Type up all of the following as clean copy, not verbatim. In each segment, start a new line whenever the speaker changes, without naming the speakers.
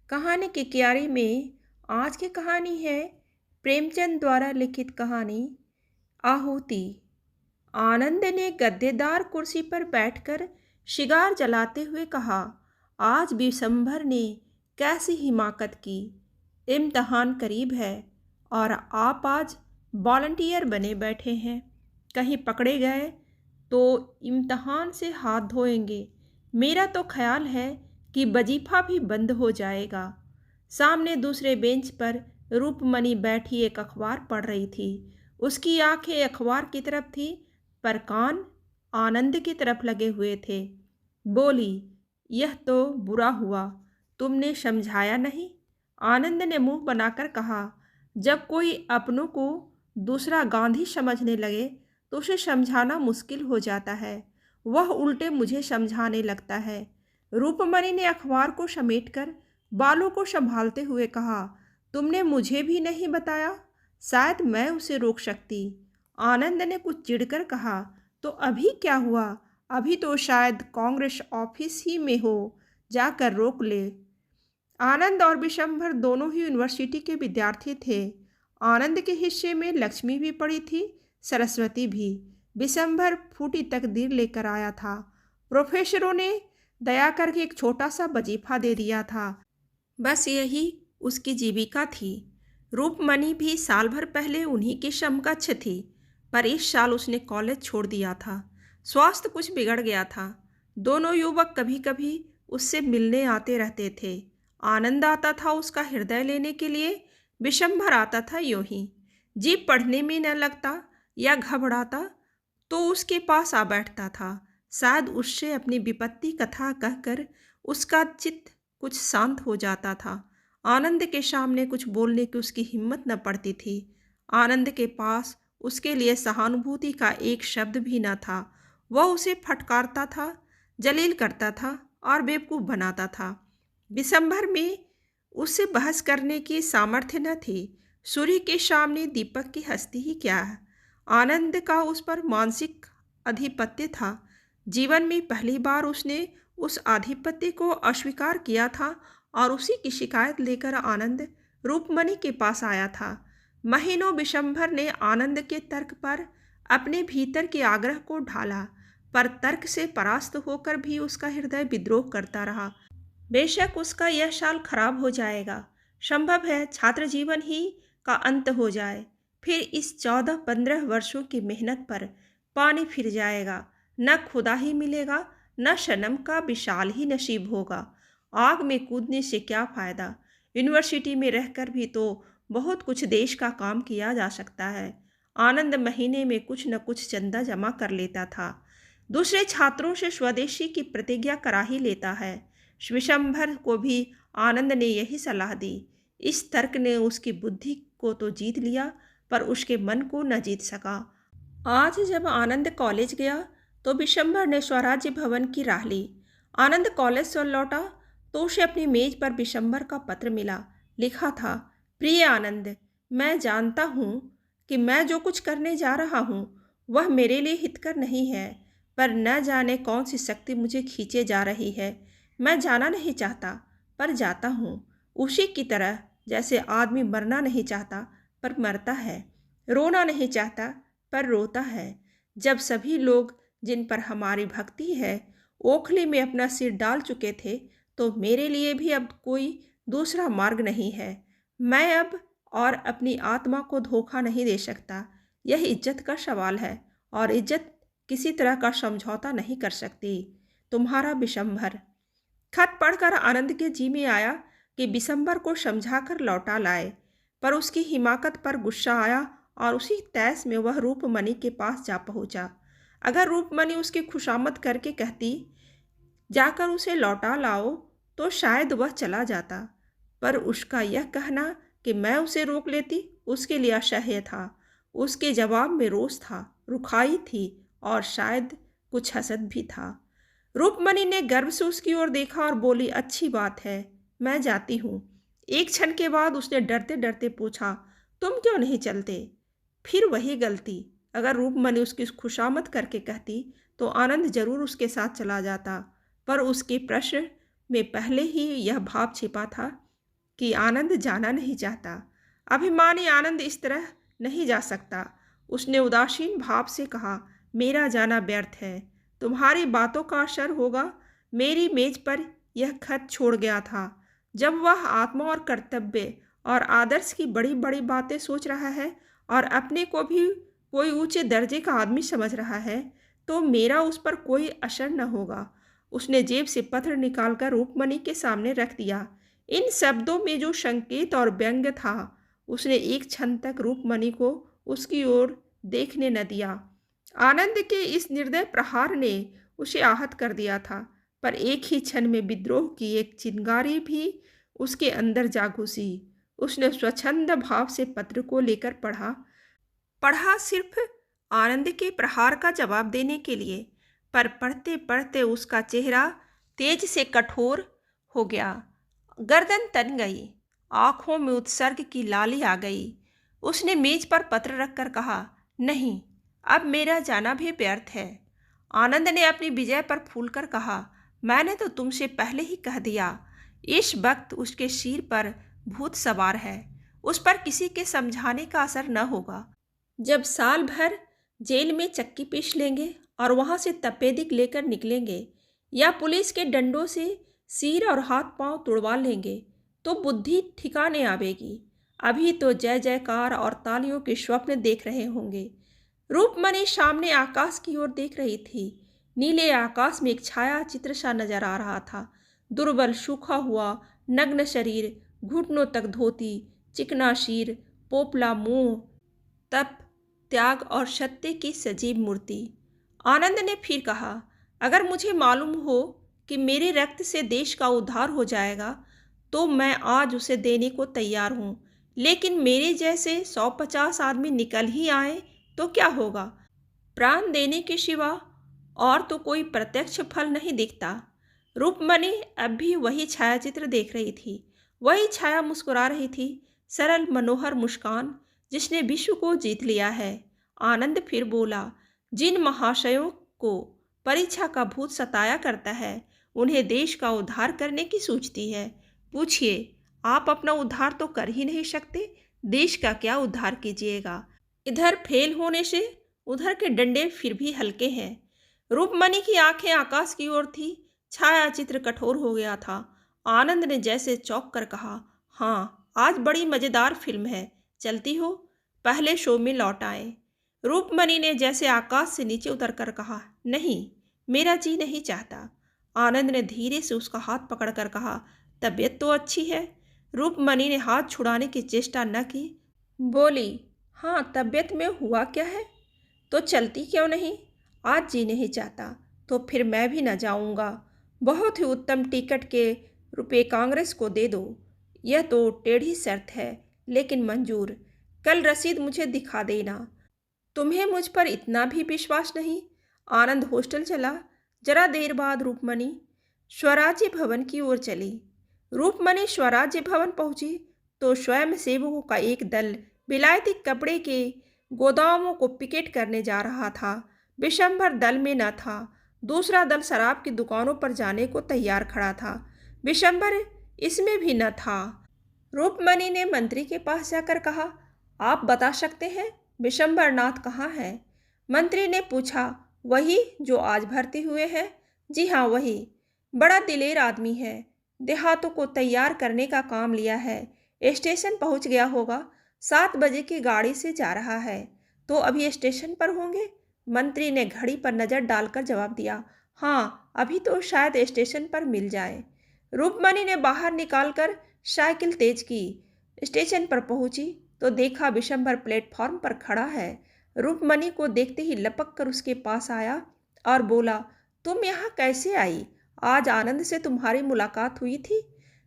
कहानी की क्यारी में आज की कहानी है प्रेमचंद द्वारा लिखित कहानी आहुति। आनंद ने गद्देदार कुर्सी पर बैठकर शिगार जलाते हुए कहा, आज विशंभर ने कैसी हिमाकत की। इम्तहान करीब है और आप आज वॉलंटियर बने बैठे हैं। कहीं पकड़े गए तो इम्तहान से हाथ धोएंगे। मेरा तो ख्याल है कि वजीफा भी बंद हो जाएगा। सामने दूसरे बेंच पर रूपमणि बैठी एक अखबार पढ़ रही थी। उसकी आंखें अखबार की तरफ थी पर कान आनंद की तरफ लगे हुए थे। बोली, यह तो बुरा हुआ, तुमने समझाया नहीं। आनंद ने मुंह बनाकर कहा, जब कोई अपनों को दूसरा गांधी समझने लगे तो उसे समझाना मुश्किल हो जाता है। वह उल्टे मुझे समझाने लगता है। रूपमणि ने अखबार को समेटकर बालों को संभालते हुए कहा, तुमने मुझे भी नहीं बताया, शायद मैं उसे रोक सकती। आनंद ने कुछ चिढ़कर कहा, तो अभी क्या हुआ? अभी तो शायद कांग्रेस ऑफिस ही में हो, जाकर रोक ले। आनंद और विशंभर दोनों ही यूनिवर्सिटी के विद्यार्थी थे। आनंद के हिस्से में लक्ष्मी भी पड़ी थी, सरस्वती भी। विशंभर फूटी तकदीर लेकर आया था। प्रोफेसरों ने दया करके एक छोटा सा वजीफा दे दिया था। बस यही उसकी जीविका थी। रूपमणि भी साल भर पहले उन्हीं के समकक्ष थी, पर इस साल उसने कॉलेज छोड़ दिया था। स्वास्थ्य कुछ बिगड़ गया था। दोनों युवक कभी कभी उससे मिलने आते रहते थे। आनंद आता था उसका हृदय लेने के लिए, विशंभर आता था यूं ही। जीभ पढ़ने में न लगता या घबराता तो उसके पास आ बैठता था। शायद उससे अपनी विपत्ति कथा कहकर उसका चित्त कुछ शांत हो जाता था। आनंद के सामने कुछ बोलने की उसकी हिम्मत न पड़ती थी। आनंद के पास उसके लिए सहानुभूति का एक शब्द भी न था। वह उसे फटकारता था, जलील करता था और बेवकूफ़ बनाता था। दिसंबर में उससे बहस करने की सामर्थ्य न थी। सूर्य के सामने दीपक की हस्ती ही क्या है। आनंद का उस पर मानसिक आधिपत्य था। जीवन में पहली बार उसने उस आधिपत्य को अस्वीकार किया था और उसी की शिकायत लेकर आनंद रूपमणि के पास आया था। महीनों विशंभर ने आनंद के तर्क पर अपने भीतर के आग्रह को ढाला, पर तर्क से परास्त होकर भी उसका हृदय विद्रोह करता रहा। बेशक उसका यह साल खराब हो जाएगा, संभव है छात्र जीवन ही का अंत हो जाए, फिर इस 14-15 वर्षों की मेहनत पर पानी फिर जाएगा। न खुदा ही मिलेगा, न सनम का विशाल ही नसीब होगा। आग में कूदने से क्या फ़ायदा। यूनिवर्सिटी में रहकर भी तो बहुत कुछ देश का काम किया जा सकता है। आनंद महीने में कुछ न कुछ चंदा जमा कर लेता था। दूसरे छात्रों से स्वदेशी की प्रतिज्ञा करा ही लेता है। विशंभर को भी आनंद ने यही सलाह दी। इस तर्क ने उसकी बुद्धि को तो जीत लिया, पर उसके मन को न जीत सका। आज जब आनंद कॉलेज गया तो विशंभर ने स्वराज्य भवन की राह ली। आनंद कॉलेज से लौटा तो उसे अपनी मेज पर विशंभर का पत्र मिला। लिखा था, प्रिय आनंद, मैं जानता हूँ कि मैं जो कुछ करने जा रहा हूँ वह मेरे लिए हितकर नहीं है, पर न जाने कौन सी शक्ति मुझे खींचे जा रही है। मैं जाना नहीं चाहता पर जाता हूँ, उसी की तरह जैसे आदमी मरना नहीं चाहता पर मरता है, रोना नहीं चाहता पर रोता है। जब सभी लोग जिन पर हमारी भक्ति है ओखली में अपना सिर डाल चुके थे तो मेरे लिए भी अब कोई दूसरा मार्ग नहीं है। मैं अब और अपनी आत्मा को धोखा नहीं दे सकता। यह इज्जत का सवाल है और इज्जत किसी तरह का समझौता नहीं कर सकती। तुम्हारा विशंभर। खत पढ़कर आनंद के जी में आया कि विशंभर को समझाकर लौटा लाए, पर उसकी हिमाकत पर गुस्सा आया और उसी तैस में वह रूपमणि के पास जा पहुंचा। अगर रूपमणि उसकी खुशामद करके कहती, जाकर उसे लौटा लाओ, तो शायद वह चला जाता, पर उसका यह कहना कि मैं उसे रोक लेती उसके लिए असह्य था। उसके जवाब में रोष था, रुखाई थी और शायद कुछ हसद भी था। रूपमणि ने गर्व से उसकी ओर देखा और बोली, अच्छी बात है, मैं जाती हूँ। एक क्षण के बाद उसने डरते डरते पूछा, तुम क्यों नहीं चलते? फिर वही गलती। अगर रूपमणि उसकी खुशामद करके कहती तो आनंद जरूर उसके साथ चला जाता, पर उसके प्रश्न में पहले ही यह भाव छिपा था कि आनंद जाना नहीं चाहता। अभिमानी आनंद इस तरह नहीं जा सकता। उसने उदासीन भाव से कहा, मेरा जाना व्यर्थ है। तुम्हारी बातों का असर होगा। मेरी मेज पर यह खत छोड़ गया था। जब वह आत्मा और कर्तव्य और आदर्श की बड़ी बड़ी बातें सोच रहा है और अपने को भी कोई ऊंचे दर्जे का आदमी समझ रहा है, तो मेरा उस पर कोई असर न होगा। उसने जेब से पत्र निकालकर रूपमणि के सामने रख दिया। इन शब्दों में जो संकेत और व्यंग्य था, उसने एक क्षण तक रूपमणि को उसकी ओर देखने न दिया। आनंद के इस निर्दय प्रहार ने उसे आहत कर दिया था, पर एक ही क्षण में विद्रोह की एक चिंगारी भी उसके अंदर जा घुसी। उसने स्वच्छंद भाव से पत्र को लेकर पढ़ा पढ़ा सिर्फ आनंद के प्रहार का जवाब देने के लिए, पर पढ़ते पढ़ते उसका चेहरा तेज से कठोर हो गया। गर्दन तन गई, आंखों में उत्सर्ग की लाली आ गई। उसने मेज पर पत्र रखकर कहा, नहीं, अब मेरा जाना भी व्यर्थ है। आनंद ने अपनी विजय पर फूलकर कहा, मैंने तो तुमसे पहले ही कह दिया। इस वक्त उसके सिर पर भूत सवार है। उस पर किसी के समझाने का असर न होगा। जब साल भर जेल में चक्की पीस लेंगे और वहां से तपेदिक लेकर निकलेंगे या पुलिस के डंडों से सिर और हाथ पांव तुड़वा लेंगे, तो बुद्धि ठिकाने आवेगी। अभी तो जय जयकार और तालियों के स्वप्न देख रहे होंगे। रूपमणि सामने आकाश की ओर देख रही थी। नीले आकाश में एक छाया चित्र सा नजर आ रहा था। दुर्बल, सूखा हुआ, नग्न शरीर, घुटनों तक धोती, चिकना सिर, पोपला मुंह, तप, त्याग और सत्य की सजीव मूर्ति। आनंद ने फिर कहा, अगर मुझे मालूम हो कि मेरे रक्त से देश का उद्धार हो जाएगा, तो मैं आज उसे देने को तैयार हूँ। लेकिन मेरे जैसे 150 आदमी निकल ही आए तो क्या होगा? प्राण देने के सिवा और तो कोई प्रत्यक्ष फल नहीं दिखता। रूपमणि अब भी वही छायाचित्र देख रही थी। वही छाया मुस्कुरा रही थी, सरल मनोहर मुस्कान जिसने विश्व को जीत लिया है। आनंद फिर बोला, जिन महाशयों को परीक्षा का भूत सताया करता है, उन्हें देश का उद्धार करने की सूझती है। पूछिए, आप अपना उद्धार तो कर ही नहीं सकते, देश का क्या उद्धार कीजिएगा? इधर फेल होने से उधर के डंडे फिर भी हल्के हैं। रूपमणि की आंखें आकाश की ओर थी। छाया चित्र कठोर हो गया था। आनंद ने जैसे चौंक कर कहा, हाँ, आज बड़ी मजेदार फिल्म है, चलती हो? पहले शो में लौट आए। रूपमणि ने जैसे आकाश से नीचे उतरकर कहा, नहीं, मेरा जी नहीं चाहता। आनंद ने धीरे से उसका हाथ पकड़कर कहा, तबीयत तो अच्छी है। रूपमणि ने हाथ छुड़ाने की चेष्टा न की। बोली, हाँ, तबीयत में हुआ क्या है? तो चलती क्यों नहीं? आज जी नहीं चाहता तो फिर मैं भी न जाऊंगा। बहुत ही उत्तम टिकट के रुपए कांग्रेस को दे दो। यह तो टेढ़ी शर्त है, लेकिन मंजूर। कल रसीद मुझे दिखा देना। तुम्हें मुझ पर इतना भी विश्वास नहीं? आनंद हॉस्टल चला। जरा देर बाद रूपमणि स्वराज्य भवन की ओर चली। रूपमणि स्वराज्य भवन पहुंची तो स्वयं सेवकों का एक दल विलायती कपड़े के गोदामों को पिकेट करने जा रहा था। विशंभर दल में न था। दूसरा दल शराब की दुकानों पर जाने को तैयार खड़ा था। विशंभर इसमें भी न था। रूपमणि ने मंत्री के पास जाकर कहा, आप बता सकते हैं विशंभर नाथ कहाँ है? मंत्री ने पूछा, वही जो आज भर्ती हुए हैं? जी हाँ, वही। बड़ा दिलेर आदमी है। देहातों को तैयार करने का काम लिया है। स्टेशन पहुंच गया होगा। 7 बजे की गाड़ी से जा रहा है, तो अभी स्टेशन पर होंगे। मंत्री ने घड़ी पर नजर डालकर जवाब दिया, हाँ, अभी तो शायद स्टेशन पर मिल जाए। रूपमणि ने बाहर निकालकर साइकिल तेज की। स्टेशन पर पहुंची तो देखा विशंभर प्लेटफॉर्म पर खड़ा है। रूपमणि को देखते ही लपक कर उसके पास आया और बोला, तुम यहाँ कैसे आई? आज आनंद से तुम्हारी मुलाकात हुई थी?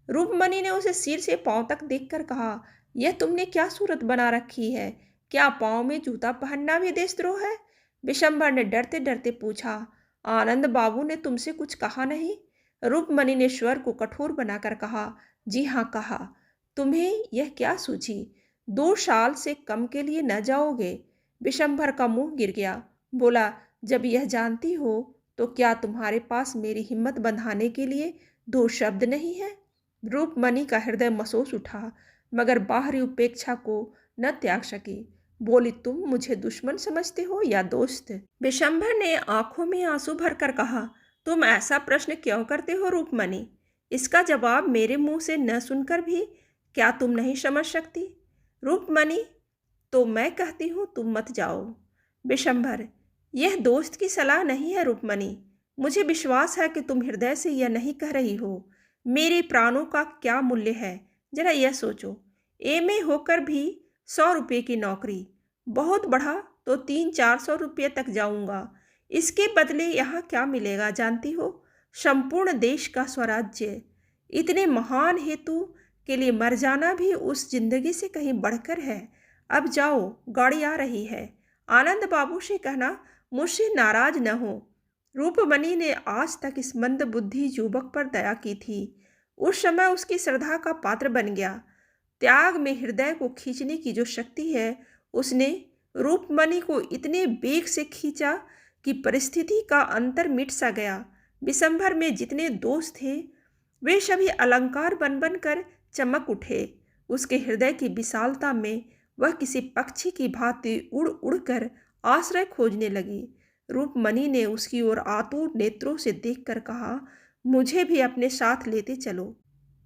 रूपमणि ने उसे सिर से पांव तक देखकर कहा, यह तुमने क्या सूरत बना रखी है? क्या पांव में जूता पहनना भी देशद्रोह है? विशंभर ने डरते डरते पूछा, आनंद बाबू ने तुमसे कुछ कहा नहीं? रूपमणि ने स्वर को कठोर बनाकर कहा, जी हाँ, कहा। तुम्हें यह क्या सूझी? 2 साल से कम के लिए न जाओगे? विशंभर का मुंह गिर गया। बोला, जब यह जानती हो तो क्या तुम्हारे पास मेरी हिम्मत बंधाने के लिए 2 शब्द नहीं है? रूपमणि का हृदय मसोस उठा, मगर बाहरी उपेक्षा को न त्याग सकी। बोली, तुम मुझे दुश्मन समझते हो या दोस्त? विशंभर ने आंखों में आंसू भरकर कहा, तुम ऐसा प्रश्न क्यों करते हो रूपमणि? इसका जवाब मेरे मुंह से न सुनकर भी क्या तुम नहीं समझ सकती? रूपमणि, तो मैं कहती हूँ तुम मत जाओ। विशंभर, यह दोस्त की सलाह नहीं है रूपमणि। मुझे विश्वास है कि तुम हृदय से यह नहीं कह रही हो। मेरे प्राणों का क्या मूल्य है, जरा यह सोचो। एमए होकर भी 100 रुपये की नौकरी, बहुत बढ़ा तो 300-400 रुपये तक जाऊंगा। इसके बदले यहाँ क्या मिलेगा जानती हो? संपूर्ण देश का स्वराज्य। इतने महान हेतु के लिए मर जाना भी उस जिंदगी से कहीं बढ़कर है। अब जाओ, गाड़ी आ रही है। आनंद बाबू से कहना मुझसे नाराज न हो। रूपमणि ने आज तक इस मंद बुद्धि युवक पर दया की थी। उस समय उसकी श्रद्धा का पात्र बन गया। त्याग में हृदय को खींचने की जो शक्ति है, उसने रूपमणि को इतने वेग से खींचा कि परिस्थिति का अंतर मिट सा गया। विशंभर में जितने दोष थे, वे सभी अलंकार बन बन कर चमक उठे। उसके हृदय की विशालता में वह किसी पक्षी की भांति उड़ उड़कर आश्रय खोजने लगी। रूपमणि ने उसकी ओर आतुर नेत्रों से देखकर कहा, मुझे भी अपने साथ लेते चलो।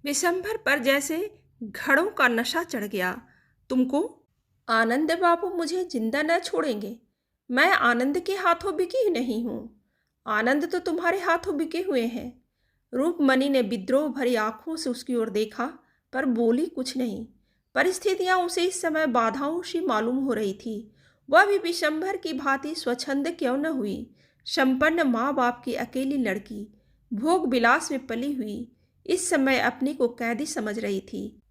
विशंभर पर जैसे घड़ों का नशा चढ़ गया। तुमको? आनंद बाबू मुझे जिंदा न छोड़ेंगे। मैं आनंद के हाथों बिकी नहीं हूँ। आनंद तो तुम्हारे हाथों बिके हुए हैं। रूपमणि ने विद्रोह भरी आंखों से उसकी ओर देखा, पर बोली कुछ नहीं। परिस्थितियां उसे इस समय बाधाओं सी मालूम हो रही थी। वह भी विशंभर की भांति स्वच्छंद क्यों न हुई। संपन्न माँ बाप की अकेली लड़की, भोग विलास में पली हुई, इस समय अपने को कैदी समझ रही थी।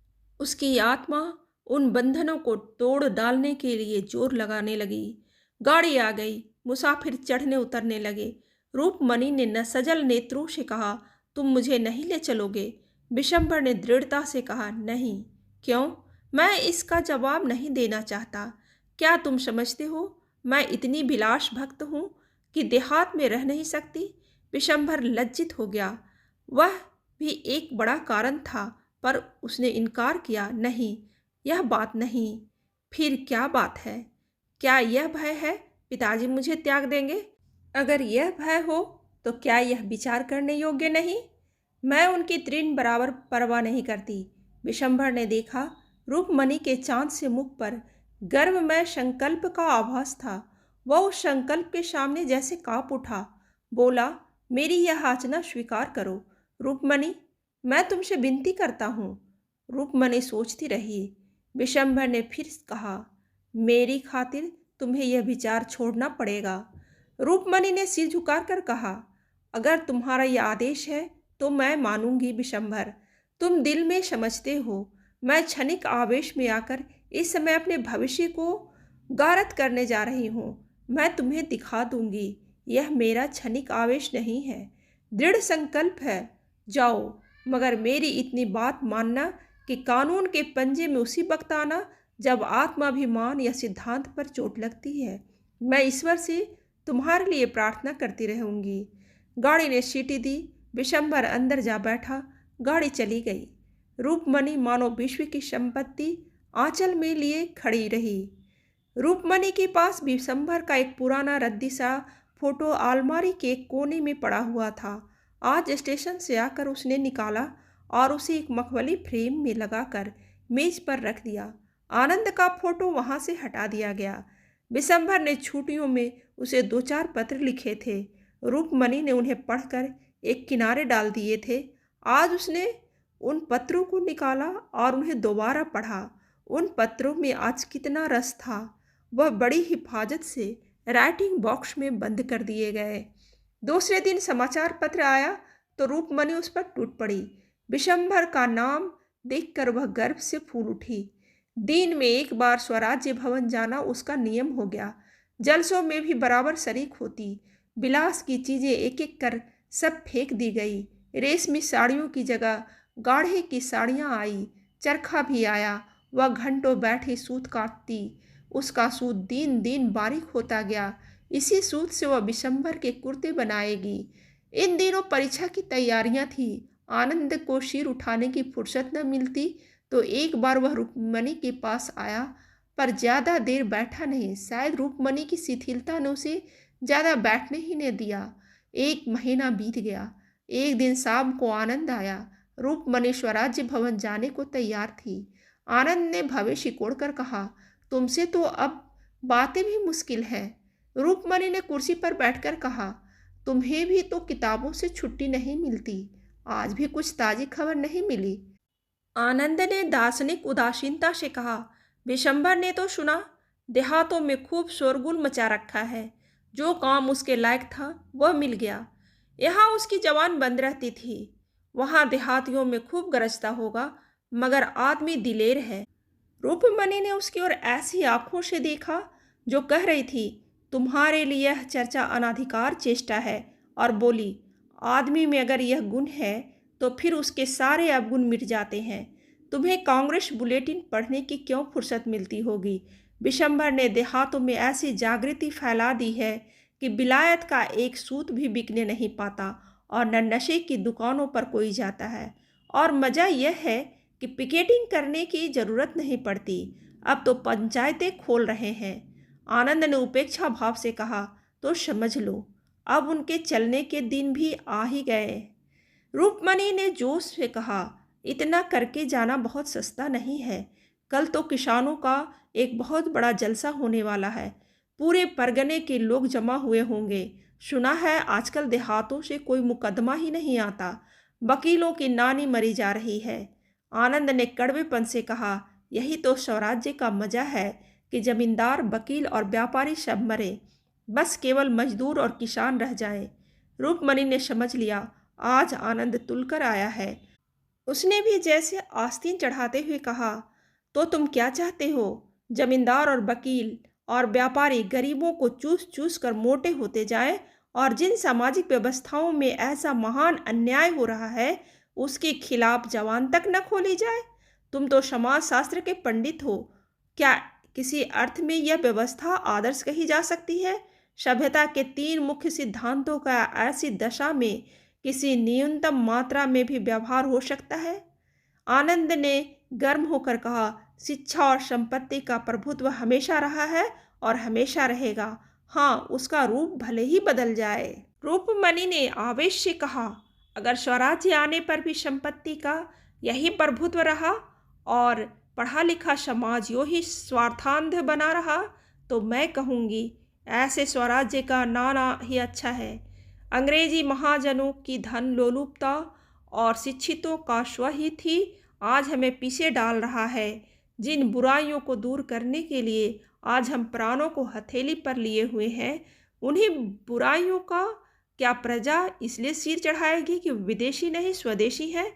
उसकी आत्मा उन बंधनों को तोड़ डालने के लिए जोर लगाने लगी। गाड़ी आ गई, मुसाफिर चढ़ने उतरने लगे। रूपमणि ने नसजल नेत्रों से कहा, तुम मुझे नहीं ले चलोगे? विशंभर ने दृढ़ता से कहा, नहीं। क्यों? मैं इसका जवाब नहीं देना चाहता। क्या तुम समझते हो मैं इतनी विलास भक्त हूँ कि देहात में रह नहीं सकती? विशंभर लज्जित हो गया। वह भी एक बड़ा कारण था, पर उसने इनकार किया, नहीं, यह बात नहीं। फिर क्या बात है? क्या यह भय है पिताजी मुझे त्याग देंगे? अगर यह भय हो तो क्या यह विचार करने योग्य नहीं? मैं उनकी तृण बराबर परवाह नहीं करती। विशंभर ने देखा, रूपमणि के चांद से मुख पर गर्वमय संकल्प का आभास था। वह उस संकल्प के सामने जैसे कांप उठा। बोला, मेरी यह याचना स्वीकार करो। रूपमणि, मैं तुमसे विनती करता हूँ। रूपमणि सोचती रही। विशंभर ने फिर कहा, मेरी खातिर तुम्हें यह विचार छोड़ना पड़ेगा। रूपमणि ने सिर झुकाकर कहा, अगर तुम्हारा यह आदेश है तो मैं मानूंगी। विशंभर, तुम दिल में समझते हो, मैं क्षणिक आवेश में आकर इस समय अपने भविष्य को गारत करने जा रही हूँ। मैं तुम्हें दिखा दूंगी, यह मेरा क्षणिक आवेश नहीं है, दृढ़ संकल्प है। जाओ, मगर मेरी इतनी बात मानना कि कानून के पंजे में उसी वक्त आना जब आत्माभिमान या सिद्धांत पर चोट लगती है। मैं ईश्वर से तुम्हारे लिए प्रार्थना करती रहूंगी। गाड़ी ने सीटी दी। विशंभर अंदर जा बैठा। गाड़ी चली गई। रूपमणि मानो विश्व की संपत्ति आंचल में लिए खड़ी रही। रूपमणि के पास विशंभर का एक पुराना रद्दी सा फोटो अलमारी के एक कोने में पड़ा हुआ था। आज स्टेशन से आकर उसने निकाला और उसे एक मखमली फ्रेम में लगाकर मेज पर रख दिया। आनंद का फोटो वहां से हटा दिया गया। विशंभर ने छुट्टियों में उसे 2-4 पत्र लिखे थे। रूपमणि ने उन्हें पढ़कर एक किनारे डाल दिए थे। आज उसने उन पत्रों को निकाला और उन्हें दोबारा पढ़ा। उन पत्रों में आज कितना रस था। वह बड़ी हिफाजत से राइटिंग बॉक्स में बंद कर दिए गए। दूसरे दिन समाचार पत्र आया तो रूपमणि उस पर टूट पड़ी। विशंभर का नाम देखकर वह गर्व से फूल उठी। दिन में एक बार स्वराज्य भवन जाना उसका नियम हो गया। जलसों में भी बराबर शरीक होती। विलास की चीजें एक एक कर सब फेंक दी गई। रेशमी साड़ियों की जगह गाढ़े की साड़ियाँ आई। चरखा भी आया। वह घंटों बैठी सूत काटती। उसका सूत दिन दिन बारीक होता गया। इसी सूत से वह विशंभर के कुर्ते बनाएगी। इन दिनों परीक्षा की तैयारियां थी। आनंद को सिर उठाने की फुर्सत न मिलती तो एक बार वह रुक्मणी के पास आया, पर ज़्यादा देर बैठा नहीं। शायद रुक्मणी की शिथिलता ने उसे ज़्यादा बैठने ही नहीं दिया। 1 महीना बीत गया। एक दिन शाम को आनंद आया। रुक्मणी स्वराज्य भवन जाने को तैयार थी। आनंद ने भवें सिकोड़कर कहा, तुमसे तो अब बातें भी मुश्किल हैं। रुक्मणी ने कुर्सी पर बैठकर कहा, तुम्हें भी तो किताबों से छुट्टी नहीं मिलती। आज भी कुछ ताज़ी खबर नहीं मिली। आनंद ने दार्शनिक उदासीनता से कहा, विशंबर ने तो सुना, देहातों में खूब शोरगुल मचा रखा है। जो काम उसके लायक था वह मिल गया। यहाँ उसकी जवान बंद रहती थी, वहाँ देहातियों में खूब गरजता होगा, मगर आदमी दिलेर है। रूपमणि ने उसकी ओर ऐसी आंखों से देखा जो कह रही थी, तुम्हारे लिए यह चर्चा अनाधिकार चेष्टा है, और बोली, आदमी में अगर यह गुण है तो फिर उसके सारे अवगुण मिट जाते हैं। तुम्हें कांग्रेस बुलेटिन पढ़ने की क्यों फुर्सत मिलती होगी। विशंबर ने देहातों में ऐसी जागृति फैला दी है कि विलायत का एक सूत भी बिकने नहीं पाता और न नशे की दुकानों पर कोई जाता है। और मज़ा यह है कि पिकेटिंग करने की ज़रूरत नहीं पड़ती, अब तो पंचायतें खोल रहे हैं। आनंद ने उपेक्षा भाव से कहा, तो समझ लो अब उनके चलने के दिन भी आ ही गए। रूपमणि ने जोश से कहा, इतना करके जाना बहुत सस्ता नहीं है। कल तो किसानों का एक बहुत बड़ा जलसा होने वाला है। पूरे परगने के लोग जमा हुए होंगे। सुना है आजकल देहातों से कोई मुकदमा ही नहीं आता। वकीलों की नानी मरी जा रही है। आनंद ने कड़वेपन से कहा, यही तो स्वराज्य का मजा है कि जमींदार, वकील और व्यापारी सब मरे, बस केवल मजदूर और किसान रह जाए। रूपमणि ने समझ लिया आज आनंद तुलकर आया है। उसने भी जैसे आस्तीन चढ़ाते हुए कहा, तो तुम क्या चाहते हो? जमींदार और वकील और व्यापारी गरीबों को चूस चूस कर मोटे होते जाएं, और जिन सामाजिक व्यवस्थाओं में ऐसा महान अन्याय हो रहा है उसके खिलाफ जवान तक न खोली जाए। तुम तो समाज शास्त्र के पंडित हो, क्या किसी अर्थ में यह व्यवस्था आदर्श कही जा सकती है? सभ्यता के 3 मुख्य सिद्धांतों का ऐसी दशा में किसी न्यूनतम मात्रा में भी व्यवहार हो सकता है? आनंद ने गर्म होकर कहा, शिक्षा और संपत्ति का प्रभुत्व हमेशा रहा है और हमेशा रहेगा। हाँ, उसका रूप भले ही बदल जाए। रूपमणि ने आवेश से कहा, अगर स्वराज्य आने पर भी संपत्ति का यही प्रभुत्व रहा और पढ़ा लिखा समाज यो ही स्वार्थांध बना रहा, तो मैं कहूँगी ऐसे स्वराज्य का नाना ही अच्छा है। अंग्रेजी महाजनों की धन लोलुपता और शिक्षितों का स्वहित ही आज हमें पीछे डाल रहा है। जिन बुराइयों को दूर करने के लिए आज हम प्राणों को हथेली पर लिए हुए हैं, उन्हीं बुराइयों का क्या प्रजा इसलिए सिर चढ़ाएगी कि विदेशी नहीं स्वदेशी है?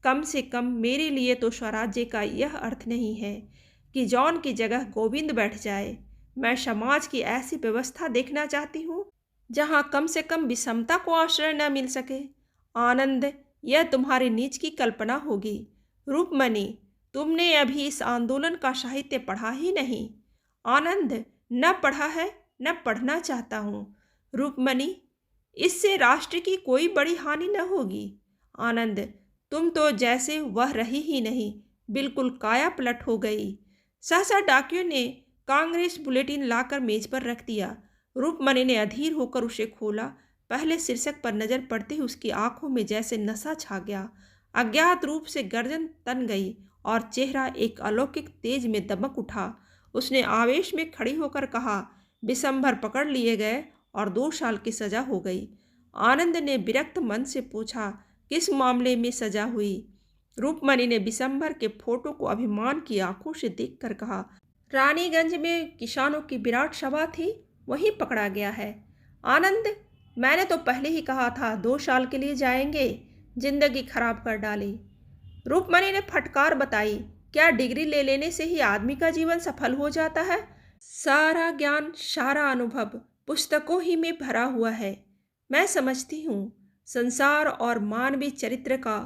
कम से कम मेरे लिए तो स्वराज्य का यह अर्थ नहीं है कि जॉन की जगह गोविंद बैठ जाए। मैं समाज की ऐसी व्यवस्था देखना चाहती हूँ जहाँ कम से कम विषमता को आश्रय न मिल सके। आनंद, यह तुम्हारी नीच की कल्पना होगी। रूपमणि, तुमने अभी इस आंदोलन का साहित्य पढ़ा ही नहीं। आनंद, न पढ़ा है न पढ़ना चाहता हूँ। रूपमणि, इससे राष्ट्र की कोई बड़ी हानि न होगी। आनंद, तुम तो जैसे वह रही ही नहीं, बिल्कुल काया पलट हो गई। सहसा डाकियों ने कांग्रेस बुलेटिन लाकर मेज पर रख दिया। रूपमणि ने अधीर होकर उसे खोला। पहले शीर्षक पर नजर पड़ते ही उसकी आंखों में जैसे नशा छा गया। अज्ञात रूप से गर्दन तन गई और चेहरा एक अलौकिक तेज में दमक उठा। उसने आवेश में खड़ी होकर कहा, विशंबर पकड़ लिए गए और 2 साल की सजा हो गई। आनंद ने विरक्त मन से पूछा, किस मामले में सजा हुई? रूपमणि ने विशंबर के फोटो को अभिमान की आंखों से देखकर कहा, रानीगंज में किसानों की विराट सभा थी, वहीं पकड़ा गया है। आनंद, मैंने तो पहले ही कहा था 2 साल के लिए जाएंगे, जिंदगी खराब कर डाली। रूपमणि ने फटकार बताई, क्या डिग्री ले लेने से ही आदमी का जीवन सफल हो जाता है? सारा ज्ञान, सारा अनुभव पुस्तकों ही में भरा हुआ है। मैं समझती हूँ संसार और मानवीय चरित्र का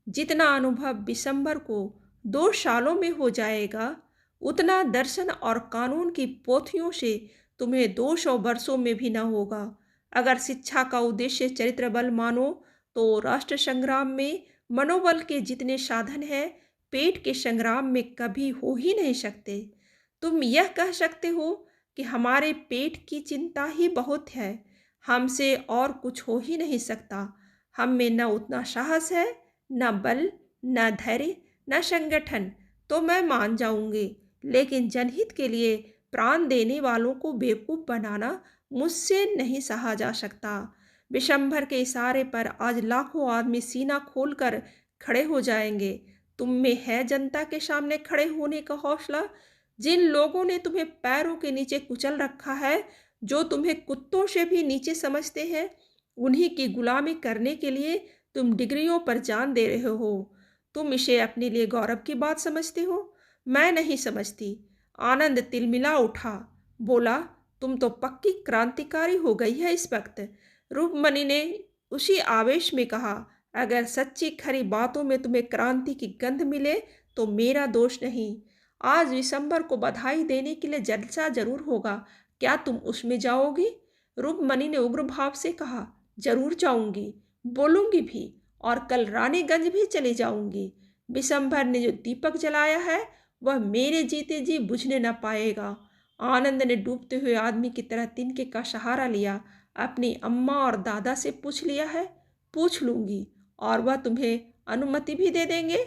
जितना अनुभव विशंबर को 2 सालों में हो जाएगा, उतना दर्शन और कानून की पोथियों से तुम्हें 200 वर्षों में भी न होगा। अगर शिक्षा का उद्देश्य चरित्र बल मानो तो राष्ट्र संग्राम में मनोबल के जितने साधन हैं पेट के संग्राम में कभी हो ही नहीं सकते। तुम यह कह सकते हो कि हमारे पेट की चिंता ही बहुत है, हमसे और कुछ हो ही नहीं सकता। हम में न उतना साहस है, न बल, न धैर्य, न संगठन। तो मैं मान जाऊंगी, लेकिन जनहित के लिए प्राण देने वालों को बेवकूफ़ बनाना मुझसे नहीं सहा जा सकता। विशंभर के इशारे पर आज लाखों आदमी सीना खोलकर खड़े हो जाएंगे। तुम में है जनता के सामने खड़े होने का हौसला? जिन लोगों ने तुम्हें पैरों के नीचे कुचल रखा है, जो तुम्हें कुत्तों से भी नीचे समझते हैं, उन्हीं की गुलामी करने के लिए तुम डिग्रियों पर जान दे रहे हो। तुम इसे अपने लिए गौरव की बात समझते हो? मैं नहीं समझती। आनंद तिलमिला उठा, बोला, तुम तो पक्की क्रांतिकारी हो गई है इस वक्त। रूपमणि ने उसी आवेश में कहा, अगर सच्ची खरी बातों में तुम्हें क्रांति की गंध मिले तो मेरा दोष नहीं। आज विशंबर को बधाई देने के लिए जलसा जरूर होगा, क्या तुम उसमें जाओगी? रूपमणि ने उग्र भाव से कहा, जरूर जाऊंगी, बोलूंगी भी, और कल रानीगंज भी चली जाऊंगी। विशंभर ने जो दीपक जलाया है वह मेरे जीते जी बुझने न पाएगा। आनंद ने डूबते हुए आदमी की तरह तिनके का सहारा लिया। अपनी अम्मा और दादा से पूछ लिया है? पूछ लूंगी, और वह तुम्हें अनुमति भी दे देंगे।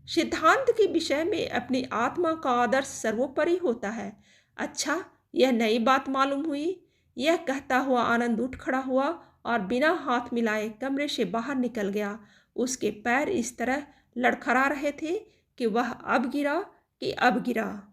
सिद्धांत के विषय में अपनी आत्मा का आदर्श सर्वोपरि होता है। अच्छा, यह नई बात मालूम हुई। यह कहता हुआ आनंद उठ खड़ा हुआ और बिना हाथ मिलाए कमरे से बाहर निकल गया। उसके पैर इस तरह लड़खड़ा रहे थे कि वह अब गिरा कि अब गिरा।